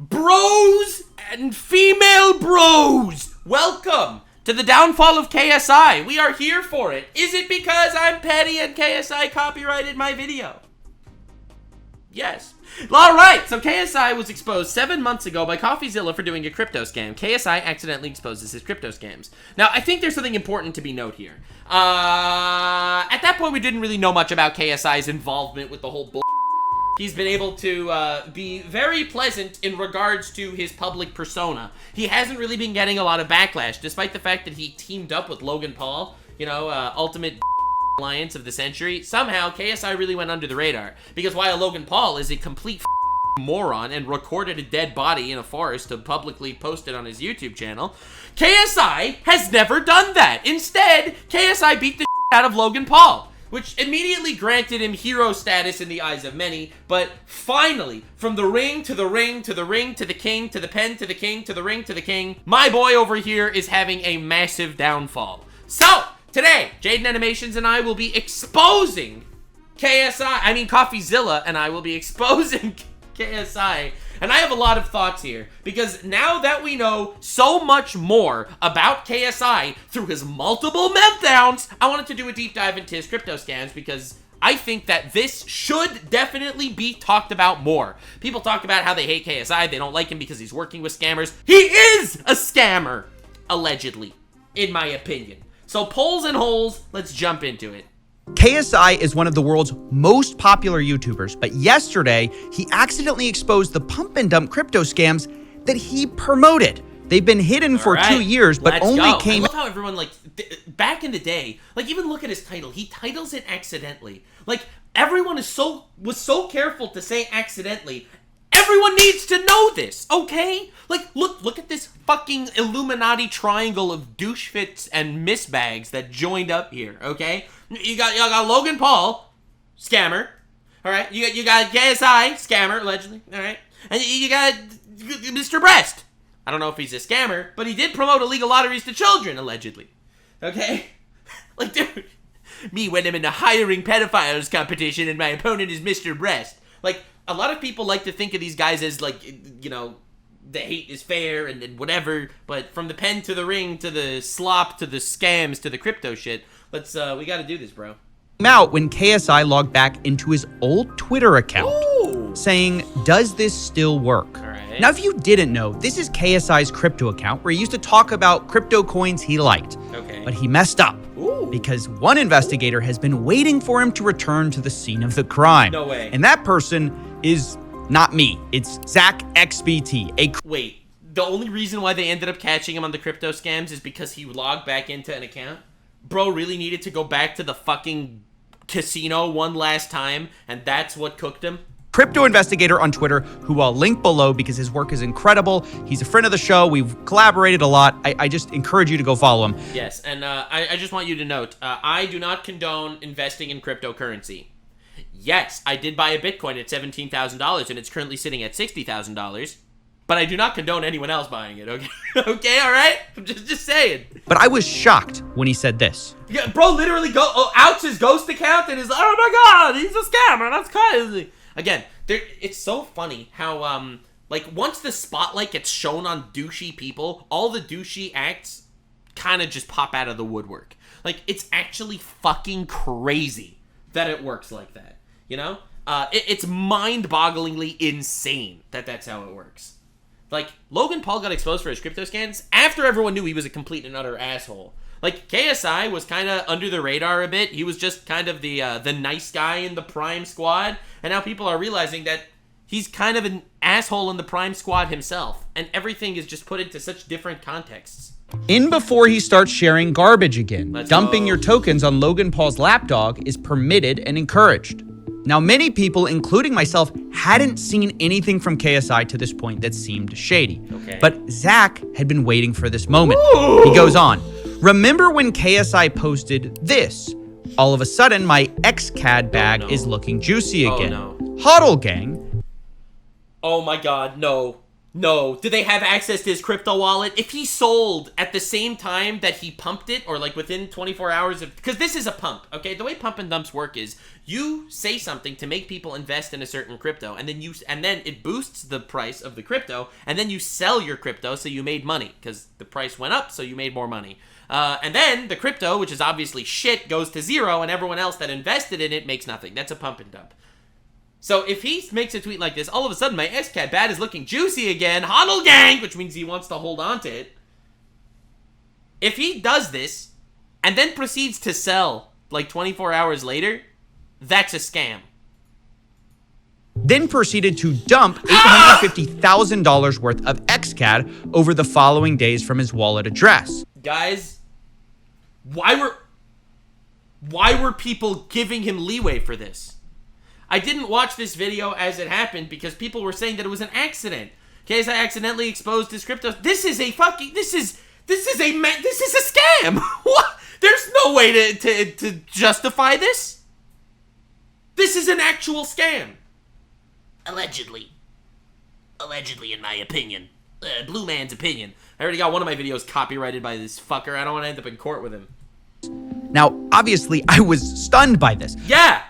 Bros and female bros, welcome to the downfall of KSI. We are here for it. Is it because I'm petty and KSI copyrighted my video? Yes. Alright, so KSI was exposed 7 months ago by CoffeeZilla for doing a crypto scam. KSI accidentally exposes his crypto scams. Now, I think there's something important to be noted here. At that point, we didn't really know much about KSI's involvement with the whole bull. He's been able to be very pleasant in regards to his public persona. He hasn't really been getting a lot of backlash, despite the fact that he teamed up with Logan Paul, you know, ultimate alliance of the century. Somehow, KSI really went under the radar. Because while Logan Paul is a complete moron and recorded a dead body in a forest to publicly post it on his YouTube channel, KSI has never done that. Instead, KSI beat the out of Logan Paul, which immediately granted him hero status in the eyes of many, but finally, from the ring to the ring to the ring to the king to the pen to the king to the ring to the king, my boy over here is having a massive downfall. So, today, Jaden Animations and I will be exposing CoffeeZilla and I will be exposing KSI. And I have a lot of thoughts here, because now that we know so much more about KSI through his multiple meltdowns, I wanted to do a deep dive into his crypto scams, because I think that this should definitely be talked about more. People talk about how they hate KSI, they don't like him because he's working with scammers. He is a scammer, allegedly, in my opinion. So polls and holes, let's jump into it. KSI is one of the world's most popular YouTubers, but yesterday, he accidentally exposed the pump and dump crypto scams that he promoted. They've been hidden for 2 years, but I love how everyone, like, back in the day, like, even look at his title. He titles it accidentally. Like, everyone was so careful to say accidentally. Everyone needs to know this, okay? Like, look at this fucking Illuminati triangle of douche fits and misbags that joined up here, okay? You got Logan Paul, scammer, all right? You got KSI, scammer, allegedly, all right? And you got Mr. Breast. I don't know if he's a scammer, but he did promote illegal lotteries to children, allegedly, okay? Like, dude, me when I'm in a hiring pedophiles competition and my opponent is Mr. Breast. Like, a lot of people like to think of these guys as, like, you know, the hate is fair and whatever, but from the pen to the ring to the slop to the scams to the crypto shit, we gotta do this, bro. Out when KSI logged back into his old Twitter account, saying, "Does this still work?" All right. Now, if you didn't know, this is KSI's crypto account where he used to talk about crypto coins he liked. Okay. But he messed up. Because one investigator has been waiting for him to return to the scene of the crime. No way. And that person is not me. It's Zach XBT. Wait, the only reason why they ended up catching him on the crypto scams is because he logged back into an account? Bro really needed to go back to the fucking casino one last time, and that's what cooked him? Crypto investigator on Twitter, who I'll link below because his work is incredible. He's a friend of the show. We've collaborated a lot. I just encourage you to go follow him. Yes, and I just want you to note, I do not condone investing in cryptocurrency. Yes, I did buy a Bitcoin at $17,000, and it's currently sitting at $60,000. But I do not condone anyone else buying it, okay? Okay, all right? I'm just saying. But I was shocked when he said this. Yeah, bro literally outs his ghost account and is like, oh my god, he's a scammer, that's crazy. Again, it's so funny how, like, once the spotlight gets shown on douchey people, all the douchey acts kind of just pop out of the woodwork. Like, it's actually fucking crazy that it works like that, you know? It's mind-bogglingly insane that that's how it works. Like, Logan Paul got exposed for his crypto scams after everyone knew he was a complete and utter asshole. Like, KSI was kind of under the radar a bit. He was just kind of the nice guy in the Prime Squad. And now people are realizing that he's kind of an asshole in the Prime Squad himself. And everything is just put into such different contexts. In before he starts sharing garbage again. Dumping your tokens on Logan Paul's lapdog is permitted and encouraged. Now, many people, including myself, hadn't seen anything from KSI to this point that seemed shady. Okay. But Zach had been waiting for this moment. He goes on, "Remember when KSI posted this? All of a sudden, my XCAD bag is looking juicy again. Oh, no. Huddle gang." Oh my god, no. No. Do they have access to his crypto wallet? If he sold at the same time that he pumped it, or like within 24 hours of, because this is a pump, okay? The way pump and dumps work is you say something to make people invest in a certain crypto, and then it boosts the price of the crypto, and then you sell your crypto so you made money because the price went up, so you made more money. And then the crypto, which is obviously shit, goes to zero, and everyone else that invested in it makes nothing. That's a pump and dump. So if he makes a tweet like this, all of a sudden my XCAD bat is looking juicy again, hodl gang, which means he wants to hold on to it. If he does this, and then proceeds to sell like 24 hours later, that's a scam. Then proceeded to dump $850,000 worth of XCAD over the following days from his wallet address. Guys, why were people giving him leeway for this? I didn't watch this video as it happened because people were saying that it was an accident. KSI accidentally exposed his crypto. This is a scam. What? There's no way to justify this. This is an actual scam. Allegedly, in my opinion. Blue man's opinion. I already got one of my videos copyrighted by this fucker. I don't want to end up in court with him. Now, obviously, I was stunned by this. Yeah,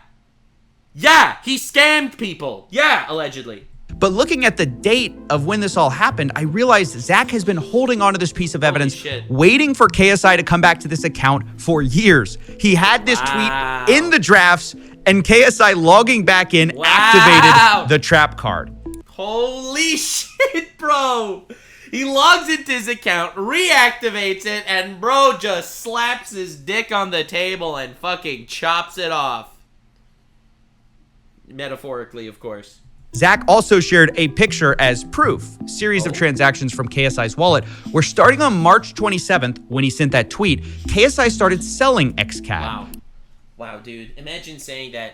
he scammed people. Yeah, allegedly. But looking at the date of when this all happened, I realized Zach has been holding onto this piece of evidence, waiting for KSI to come back to this account for years. He had this tweet in the drafts, and KSI logging back in activated the trap card. Holy shit, bro. He logs into his account, reactivates it, and bro just slaps his dick on the table and fucking chops it off. Metaphorically, of course. Zach also shared a picture as proof, series of transactions from KSI's wallet, where starting on March 27th, when he sent that tweet, KSI started selling XCAD. Wow, dude. Imagine saying that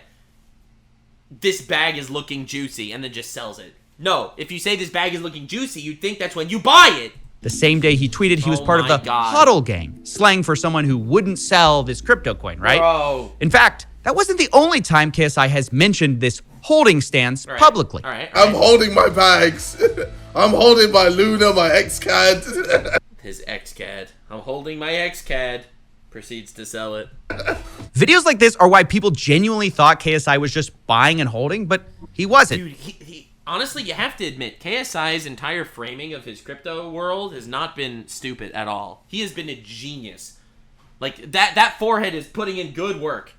this bag is looking juicy and then just sells it. No, if you say this bag is looking juicy, you'd think that's when you buy it. The same day he tweeted he was part of the HODL gang, slang for someone who wouldn't sell this crypto coin, right? Bro. In fact, that wasn't the only time KSI has mentioned this holding stance publicly. All right. I'm holding my bags. I'm holding my Luna, my XCAD. His XCAD. I'm holding my XCAD. Proceeds to sell it. Videos like this are why people genuinely thought KSI was just buying and holding, but he wasn't. Dude, he honestly, you have to admit, KSI's entire framing of his crypto world has not been stupid at all. He has been a genius. Like, that forehead is putting in good work.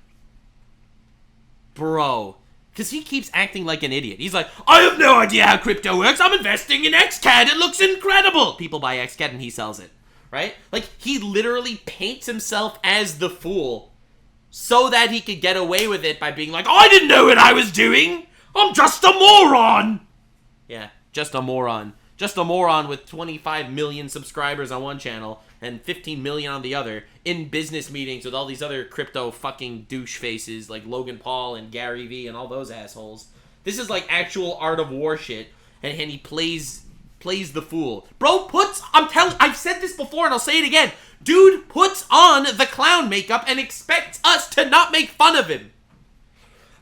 Bro. Because he keeps acting like an idiot. He's like, I have no idea how crypto works. I'm investing in XCAD. It looks incredible. People buy XCAD and he sells it. Right? Like, he literally paints himself as the fool so that he could get away with it by being like, I didn't know what I was doing. I'm just a moron. Yeah, just a moron. Just a moron with 25 million subscribers on one channel and 15 million on the other, in business meetings with all these other crypto fucking douche faces like Logan Paul and Gary Vee and all those assholes. This is like actual Art of War shit, and he plays the fool. Bro I've said this before and I'll say it again. Dude puts on the clown makeup and expects us to not make fun of him.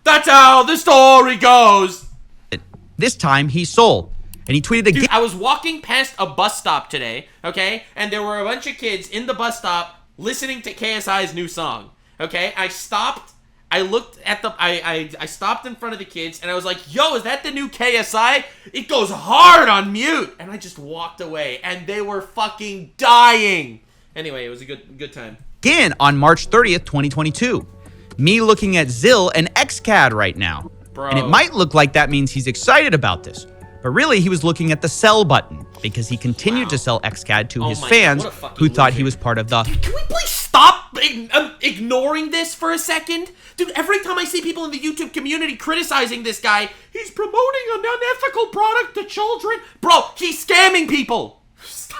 That's how the story goes. This time he sold. And he tweeted again. Dude, I was walking past a bus stop today, okay? And there were a bunch of kids in the bus stop listening to KSI's new song, okay? I stopped. I looked at the... I stopped in front of the kids, and I was like, yo, is that the new KSI? It goes hard on mute. And I just walked away, and they were fucking dying. Anyway, it was a good time. Again on March 30th, 2022. Me looking at Zill and XCAD right now. Bro. And it might look like that means he's excited about this. But really, he was looking at the sell button because he continued to sell XCAD to his fans who thought he was part of the... Can we please stop ignoring this for a second? Dude, every time I see people in the YouTube community criticizing this guy, he's promoting an unethical product to children. Bro, he's scamming people.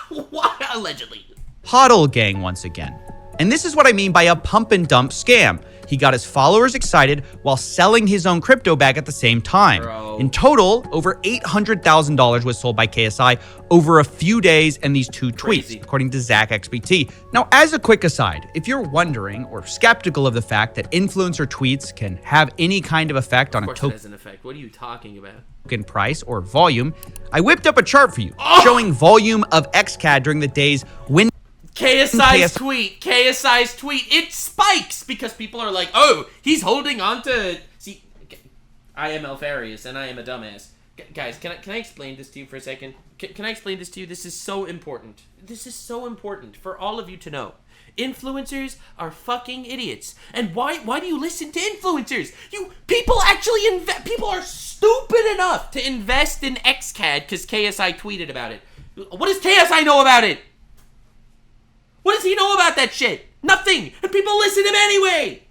Why? Allegedly. HODL gang once again. And this is what I mean by a pump and dump scam. he got his followers excited while selling his own crypto back at the same time. Bro. In total, over $800,000 was sold by KSI over a few days and these two Crazy. tweets, according to Zach XBT. Now, as a quick aside, if you're wondering or skeptical of the fact that influencer tweets can have any kind of effect on a Of course it has an effect. What are you talking about? token price or volume, I whipped up a chart for you showing volume of XCAD during the days when KSI's tweet, it spikes because people are like, oh, he's holding on to... See, I am Alfarius and I am a dumbass. Guys, can I explain this to you for a second? Can I explain this to you? This is so important. This is so important for all of you to know. Influencers are fucking idiots. And why do you listen to influencers? People are stupid enough to invest in XCAD because KSI tweeted about it. What does KSI know about it? What does he know about that shit? Nothing. And people listen to him anyway.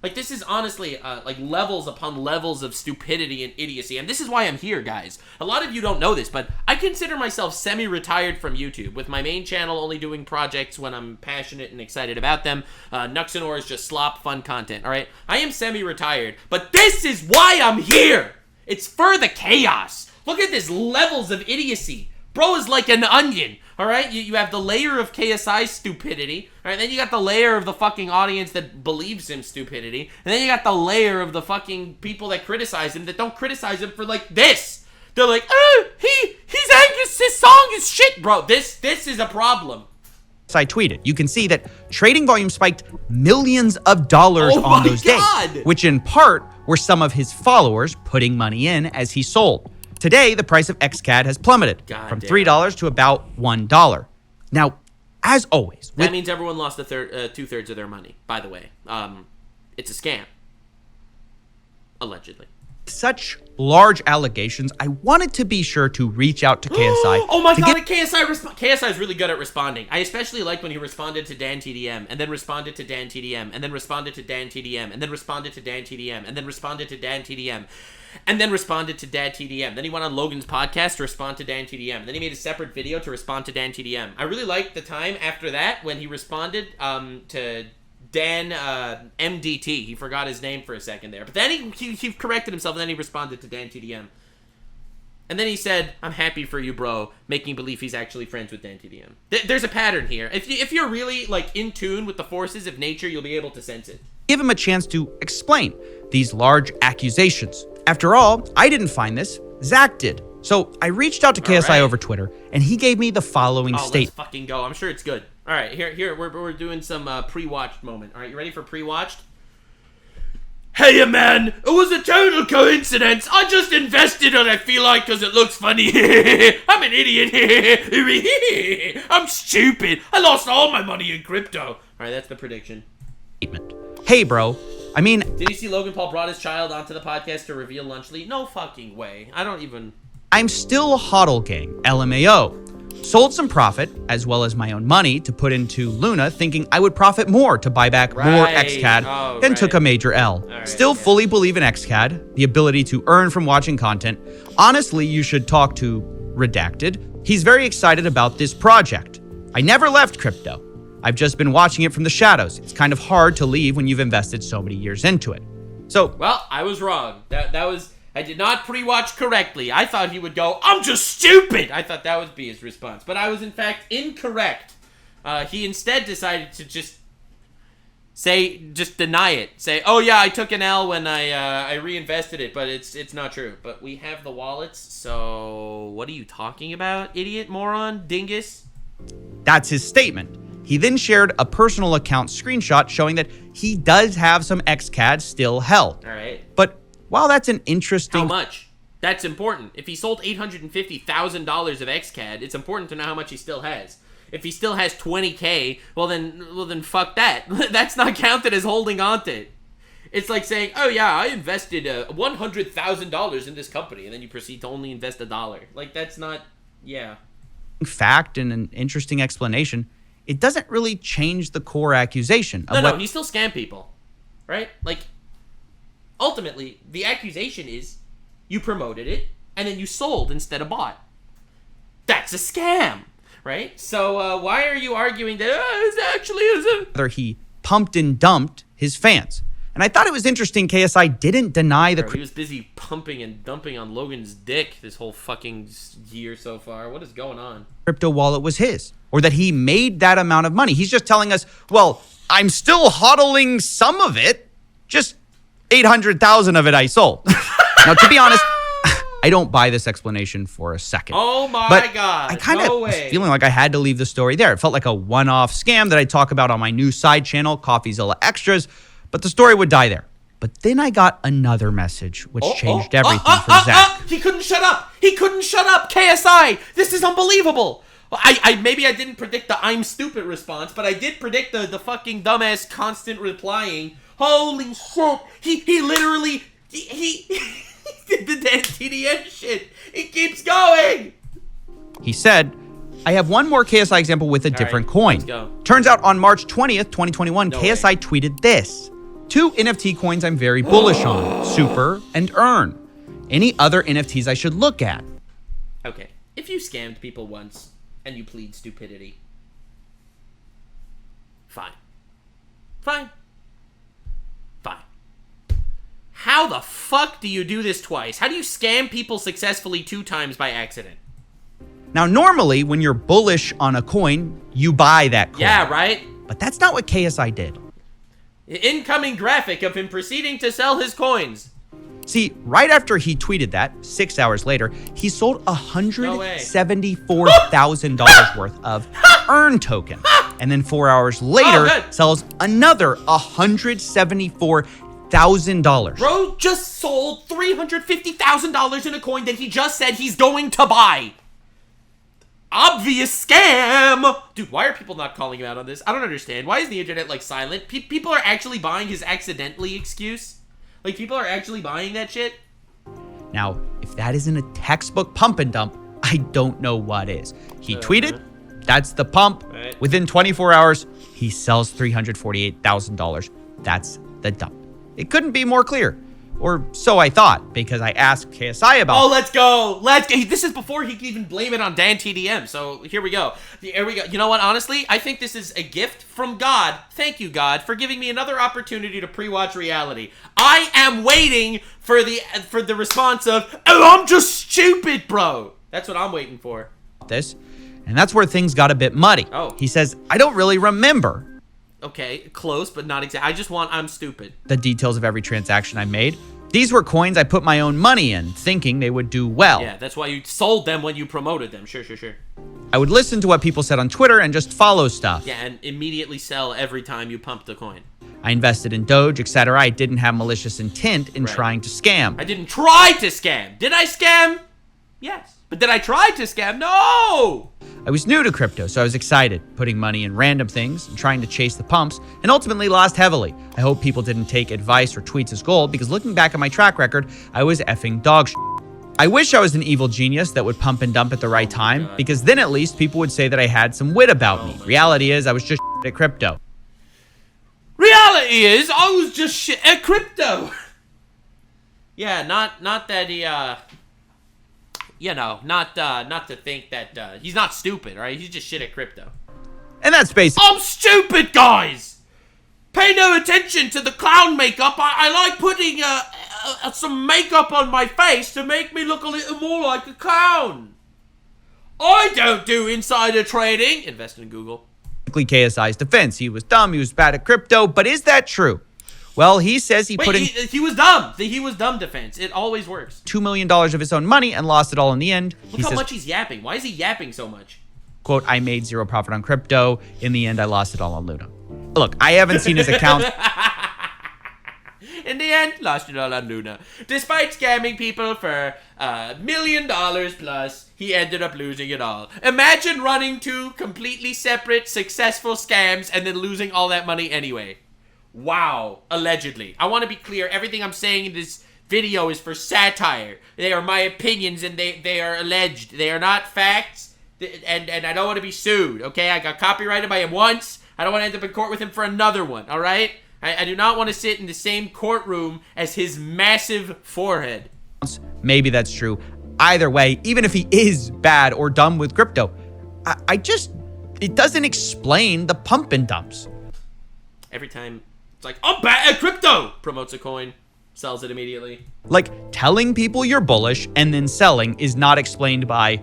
Like, this is honestly, like, levels upon levels of stupidity and idiocy. And this is why I'm here, guys. A lot of you don't know this, but I consider myself semi-retired from YouTube, with my main channel only doing projects when I'm passionate and excited about them. Nuxanor is just slop fun content, all right? I am semi-retired, but this is why I'm here. It's for the chaos. Look at this levels of idiocy. Bro is like an onion, all right? You have the layer of KSI's stupidity, all right? Then you got the layer of the fucking audience that believes him stupidity, and then you got the layer of the fucking people that criticize him that don't criticize him for like this. They're like, oh, he's Angus, his song is shit, bro. This is a problem. I tweeted, you can see that trading volume spiked millions of dollars on those days, which in part were some of his followers putting money in as he sold. Today, the price of XCAD has plummeted from $3 to about $1. Now, as always... That means everyone lost two-thirds of their money, by the way. It's a scam. Allegedly. Such large allegations, I wanted to be sure to reach out to KSI. Oh my god, KSI is really good at responding. I especially like when he responded to Dan TDM, and then responded to Dan TDM, and then responded to Dan TDM, and then responded to Dan TDM, and then responded to Dan TDM, and then responded to Dad TDM. Then he went on Logan's podcast to respond to Dan TDM. Then he made a separate video to respond to Dan TDM. I really liked the time after that when he responded to Dan MDT. He forgot his name for a second there. But then he corrected himself, and then he responded to Dan TDM. And then he said, I'm happy for you, bro, making believe he's actually friends with Dan TDM. There's a pattern here. If you're really, like, in tune with the forces of nature, you'll be able to sense it. Give him a chance to explain these large accusations. After all, I didn't find this. Zach did. So I reached out to KSI over Twitter, and he gave me the following statement. Let's fucking go. I'm sure it's good. All right, here we're doing some pre-watched moment. All right, you ready for pre-watched? Hey, man, it was a total coincidence. I just invested and I feel like because it looks funny. I'm an idiot. I'm stupid. I lost all my money in crypto. All right, that's the prediction. Hey, bro. I mean... Did you see Logan Paul brought his child onto the podcast to reveal Lunchly? No fucking way. I don't even... I'm still a hodl gang, LMAO. Sold some profit, as well as my own money, to put into Luna, thinking I would profit more to buy back more XCAD, and took a major L. Still fully believe in XCAD, the ability to earn from watching content. Honestly, you should talk to Redacted. He's very excited about this project. I never left crypto. I've just been watching it from the shadows. It's kind of hard to leave when you've invested so many years into it. So... Well, I was wrong. That was... I did not pre-watch correctly. I thought he would go, I'm just stupid! I thought that would be his response. But I was, in fact, incorrect. He instead decided to just deny it. Say, oh yeah, I took an L when I reinvested it, but it's not true. But we have the wallets, so what are you talking about, idiot, moron, dingus? That's his statement. He then shared a personal account screenshot showing that he does have some XCAD still held. All right. But while that's an interesting... How much? That's important. If he sold $850,000 of XCAD, it's important to know how much he still has. If he still has 20K, well then fuck that. That's not counted as holding on to it. It's like saying, oh yeah, I invested $100,000 in this company, and then you proceed to only invest $1. Like, that's not... Yeah. Fact and an interesting explanation. It doesn't really change the core accusation. No, he still scammed people. Right? Like... Ultimately, the accusation is you promoted it and then you sold instead of bought. That's a scam, right? So why are you arguing that it's actually... Whether he pumped and dumped his fans. And I thought it was interesting KSI didn't deny the... He was busy pumping and dumping on Logan's dick this whole fucking year so far. What is going on? Crypto wallet was his, or that he made that amount of money. He's just telling us, well, I'm still hodling some of it. Just 800,000 of it I sold. Now, to be honest, I don't buy this explanation for a second. Oh my God. I kind of was feeling like I had to leave the story there. It felt like a one-off scam that I talk about on my new side channel, CoffeeZilla Extras, but the story would die there. But then I got another message, which changed everything for Zach. He couldn't shut up. He couldn't shut up. KSI, this is unbelievable. Maybe I didn't predict the I'm stupid response, but I did predict the fucking dumbass constant replying. Holy shit. He literally, he did the damn TDM shit. It keeps going. He said, I have one more KSI example with a different coin. Let's go. Turns out on March 20th, 2021, KSI tweeted this. 2 NFT coins I'm very bullish on, Super and Earn. Any other NFTs I should look at? Okay, if you scammed people once and you plead stupidity, fine. Fine. How the fuck do you do this twice? How do you scam people successfully 2 times by accident? Now, normally, when you're bullish on a coin, you buy that coin. Yeah, right? But that's not what KSI did. Incoming graphic of him proceeding to sell his coins. See, right after he tweeted that, 6 hours later, he sold $174,000 worth of Earn token. And then 4 hours later, sells another $174,000. Bro just sold $350,000 in a coin that he just said he's going to buy. Obvious scam! Dude, why are people not calling him out on this? I don't understand. Why is the internet, like, silent? People are actually buying his accidentally excuse? Like, people are actually buying that shit? Now, if that isn't a textbook pump and dump, I don't know what is. He tweeted, that's the pump. Right. Within 24 hours, he sells $348,000. That's the dump. It couldn't be more clear. Or so I thought, because I asked KSI about... Oh, let's go. This is before he can even blame it on Dan TDM. So here we go. Here we go. You know what? Honestly, I think this is a gift from God. Thank you, God, for giving me another opportunity to pre-watch reality. I am waiting for the response of, oh, I'm just stupid, bro. That's what I'm waiting for. This, and that's where things got a bit muddy. Oh. He says, I don't really remember. Okay, close, but not exact. I just want I'm stupid. The details of every transaction I made. These were coins I put my own money in, thinking they would do well. Yeah, that's why you sold them when you promoted them. Sure. I would listen to what people said on Twitter and just follow stuff. Yeah, and immediately sell every time you pumped a coin. I invested in Doge, etc. I didn't have malicious intent in trying to scam. I didn't try to scam. Did I scam? Yes. But did I try to scam? No! I was new to crypto, so I was excited, putting money in random things and trying to chase the pumps, and ultimately lost heavily. I hope people didn't take advice or tweets as gold, because looking back at my track record, I was effing dog shit. I wish I was an evil genius that would pump and dump at the right time, because then at least people would say that I had some wit about me. Reality is, I was just shit at crypto. Reality is, I was just shit at crypto. Yeah, not that he, you know, not to think that he's not stupid, right? He's just shit at crypto. And that's basically... I'm stupid, guys! Pay no attention to the clown makeup. I like putting some makeup on my face to make me look a little more like a clown. I don't do insider trading. Invest in Google. KSI's defense. He was dumb. He was bad at crypto. But is that true? Well, he says he put in... He was dumb. He was dumb defense. It always works. $2 million of his own money and lost it all in the end. Look how much he's yapping. Why is he yapping so much? Quote, I made zero profit on crypto. In the end, I lost it all on Luna. Look, I haven't seen his account. In the end, lost it all on Luna. Despite scamming people for $1 million plus, he ended up losing it all. Imagine running 2 completely separate, successful scams and then losing all that money anyway. Wow. Allegedly. I want to be clear. Everything I'm saying in this video is for satire. They are my opinions and they are alleged. They are not facts. And I don't want to be sued, okay? I got copyrighted by him once. I don't want to end up in court with him for another one, all right? I do not want to sit in the same courtroom as his massive forehead. Maybe that's true. Either way, even if he is bad or dumb with crypto, it doesn't explain the pump and dumps. Every time It's like, I'm bad at crypto! Promotes a coin. Sells it immediately. Like, telling people you're bullish and then selling is not explained by,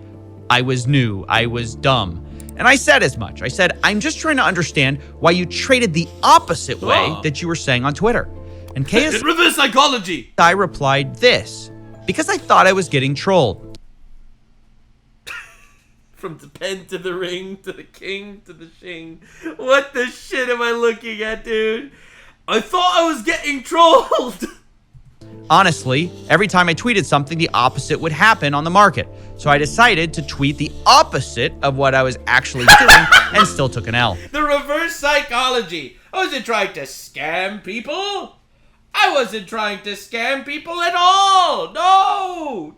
I was new, I was dumb. And I said as much. I said, I'm just trying to understand why you traded the opposite way that you were saying on Twitter. And KSI reverse psychology. I replied this, because I thought I was getting trolled. From the pen to the ring to the king to the shing. What the shit am I looking at, dude? I thought I was getting trolled. Honestly, every time I tweeted something, the opposite would happen on the market. So I decided to tweet the opposite of what I was actually doing and still took an L. The reverse psychology. I wasn't trying to scam people. I wasn't trying to scam people at all. No.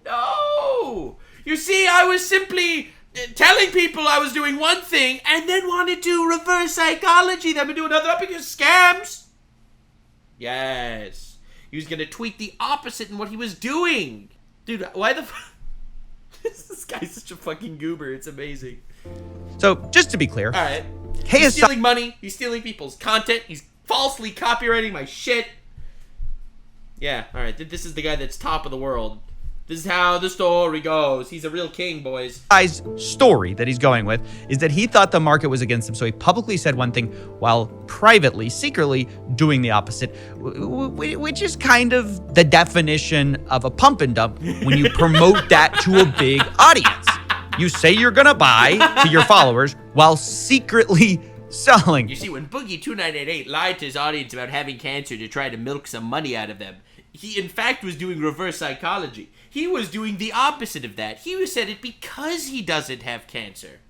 You see, I was simply telling people I was doing one thing and then wanted to reverse psychology them and do another because scams. Yes. He was going to tweet the opposite in what he was doing. Dude, why the fuck? This guy's such a fucking goober. It's amazing. So, just to be clear. All right. KSI He's stealing money. He's stealing people's content. He's falsely copywriting my shit. Yeah, all right. This is the guy that's top of the world. This is how the story goes. He's a real king, boys. Guy's story that he's going with is that he thought the market was against him, so he publicly said one thing while privately, secretly doing the opposite, which is kind of the definition of a pump and dump when you promote that to a big audience. You say you're gonna buy to your followers while secretly selling. You see, when Boogie2988 lied to his audience about having cancer to try to milk some money out of them, he in fact was doing reverse psychology. He was doing the opposite of that. He said it because he doesn't have cancer.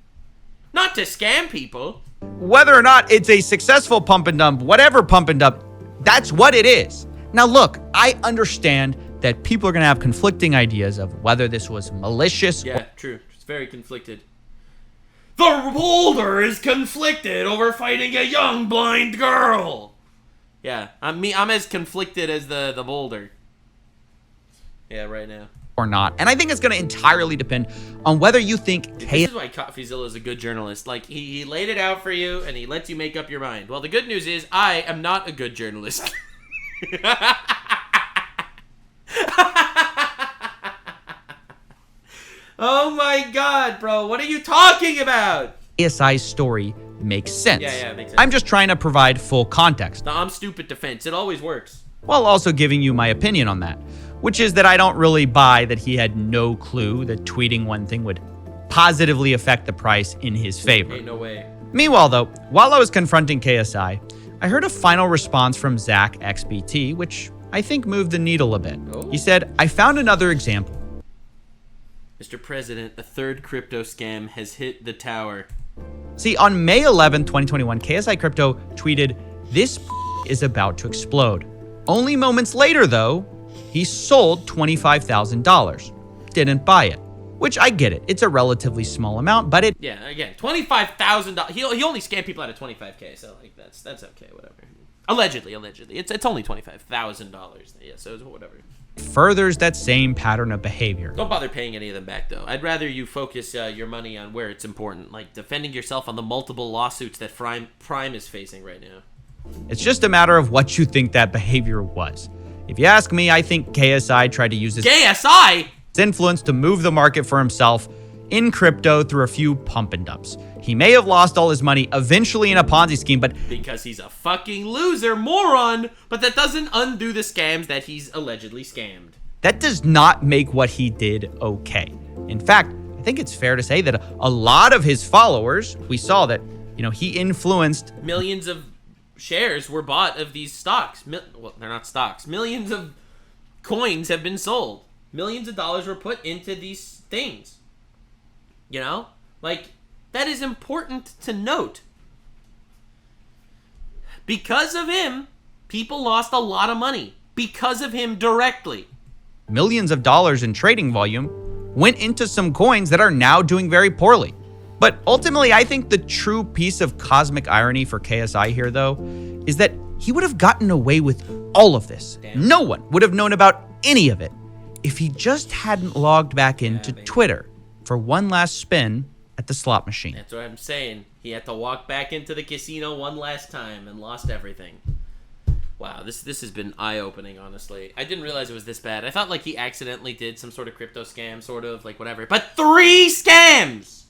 Not to scam people. Whether or not it's a successful pump and dump, whatever pump and dump, that's what it is. Now look, I understand that people are going to have conflicting ideas of whether this was malicious. Yeah, true. It's very conflicted. The boulder is conflicted over fighting a young blind girl. Yeah, I'm as conflicted as the boulder. Yeah, right now. Or not. And I think it's going to entirely depend on whether you think This is why CoffeeZilla is a good journalist. Like, he laid it out for you, and he lets you make up your mind. Well, the good news is, I am not a good journalist. Oh my god, bro. What are you talking about? KSI's story makes sense. Yeah, it makes sense. I'm just trying to provide full context. The I'm stupid defense. It always works. While also giving you my opinion on that, which is that I don't really buy that he had no clue that tweeting one thing would positively affect the price in his favor. Ain't no way. Meanwhile, though, while I was confronting KSI, I heard a final response from Zach XBT, which I think moved the needle a bit. Oh. He said, I found another example. Mr. President, a third crypto scam has hit the tower. See, on May 11, 2021, KSI Crypto tweeted, this is about to explode. Only moments later, though, he sold $25,000. Didn't buy it. Which I get it. It's a relatively small amount, but it... Yeah, again, $25,000. He only scammed people out of $25K, so like that's okay, whatever. Allegedly. It's only $25,000. Yeah, so it's whatever. furthers that same pattern of behavior. Don't bother paying any of them back, though. I'd rather you focus your money on where it's important, like defending yourself on the multiple lawsuits that Prime is facing right now. It's just a matter of what you think that behavior was. If you ask me, I think KSI tried to use his influence to move the market for himself in crypto through a few pump and dumps. He may have lost all his money eventually in a Ponzi scheme, but because he's a fucking loser, moron, but that doesn't undo the scams that he's allegedly scammed. That does not make what he did okay. In fact, I think it's fair to say that a lot of his followers, we saw that, he influenced millions of shares were bought of these stocks. Well, they're not stocks. Millions of coins have been sold. Millions of dollars were put into these things. That is important to note. Because of him, people lost a lot of money. Because of him directly. Millions of dollars in trading volume went into some coins that are now doing very poorly. But ultimately, I think the true piece of cosmic irony for KSI here, though, is that he would have gotten away with all of this. Damn. No one would have known about any of it if he just hadn't logged back into Twitter for one last spin at the slot machine. That's what I'm saying. He had to walk back into the casino one last time and lost everything. Wow, this has been eye-opening, honestly. I didn't realize it was this bad. I thought, like, he accidentally did some sort of crypto scam, sort of, like, whatever. But 3 scams!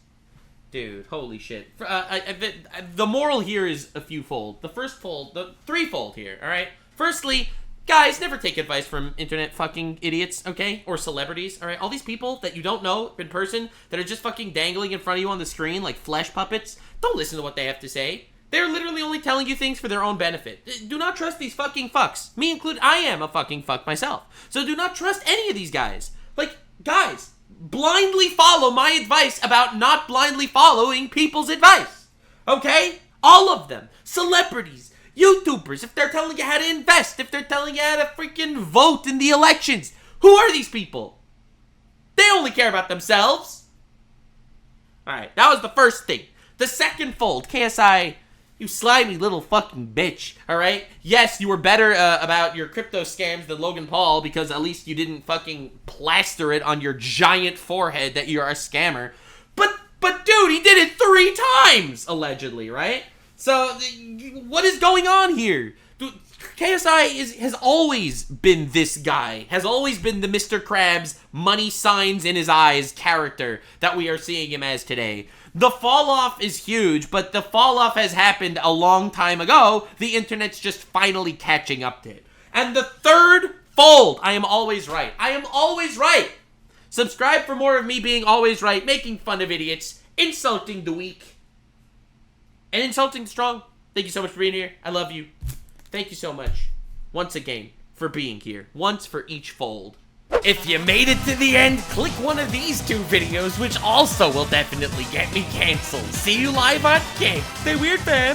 Dude, holy shit. The moral here is a few-fold. The first-fold, the threefold here, alright? Firstly, guys, never take advice from internet fucking idiots, okay? Or celebrities, alright? All these people that you don't know in person that are just fucking dangling in front of you on the screen like flesh puppets, don't listen to what they have to say. They're literally only telling you things for their own benefit. Do not trust these fucking fucks. Me included, I am a fucking fuck myself. So do not trust any of these guys. Like, guys, blindly follow my advice about not blindly following people's advice. Okay? All of them. Celebrities, YouTubers, if they're telling you how to invest, if they're telling you how to freaking vote in the elections. Who are these people? They only care about themselves. Alright, that was the first thing. The second fold, KSI... You slimy little fucking bitch, alright? Yes, you were better about your crypto scams than Logan Paul because at least you didn't fucking plaster it on your giant forehead that you're a scammer. But dude, he did it 3 times, allegedly, right? So, what is going on here? Dude, KSI has always been this guy. Has always been the Mr. Krabs, money signs in his eyes character that we are seeing him as today. The fall-off is huge, but the fall-off has happened a long time ago. The internet's just finally catching up to it. And the third fold, I am always right. I am always right. Subscribe for more of me being always right, making fun of idiots, insulting the weak, and insulting the strong. Thank you so much for being here. I love you. Thank you so much, once again, for being here. Once for each fold. If you made it to the end, click one of these 2 videos, which also will definitely get me canceled. See you live on Kick. Stay weird, fam.